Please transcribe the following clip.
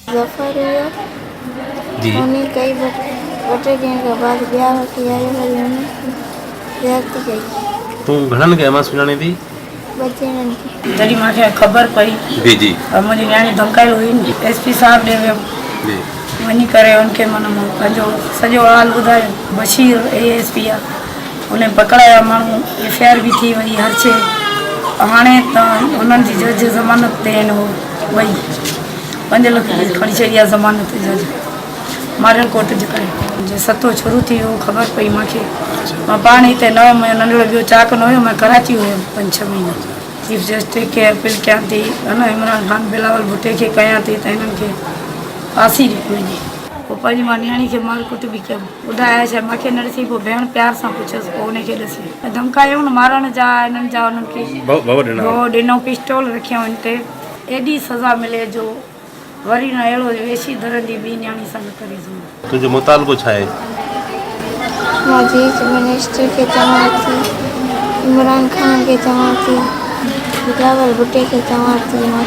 जफर हुआ जी उन्हें कई बटे ॾींहं खां बाद ॿिया वठी आयो वरी उन्हें ज़्यादती कई। तूं घणनि खे अमा सुञाणे थी? बच्चन खे जॾहिं मूंखे ख़बर पई जी जी और मुंहिंजी न्याणी धमकाई हुई SP साहब ॾे वियमि जी वञी करे उनखे माना पंहिंजो सॼो हाल ॿुधायो। बशीर ASP आहे उन पकड़ाया माण्हू FIR बि थी वई हर शइ। हाणे त उन्हनि जी जज ज़मानत ते आहिनि उहो वई 5 लख खणी छॾी आहे ज़मानत जज मारियल कोर्ट जे करे। जो सतो शुरू थी वियो ख़बर पई मूंखे मां पाण हिते न हुयमि नंढिड़ो ॿियो चाक न हुयो मैं कराची हुयमि 5-6 महीना। चीफ जस्टिस खे अपील कयां थी इमरान खान बिलावल भुट्टे खे कयां थी त हिननि खे फांसी ॾिनी वञे। पोइ पंहिंजी मां न्याणी खे मार कुट बि कयमि ॿुधाए छा मूंखे न ॾिसी पोइ भेण प्यार सां पुछियसि पोइ उनखे ॾिसी धमकायूं न मारण जा हिननि जा उन्हनि खे भउ ॾिनो पिस्टोल रखियऊं हिन ते एॾी सज़ा मिले जो वरी न अहिड़ो वेशी धरंदी ॿी न्याणी सां न करे सघूं। तुंहिंजो मुतालबो छा आहे? मां चीफ मिनिस्टर खे चवां थी इमरान खान खे चवां थी बिलावल भुट्टे खे चवां थी मां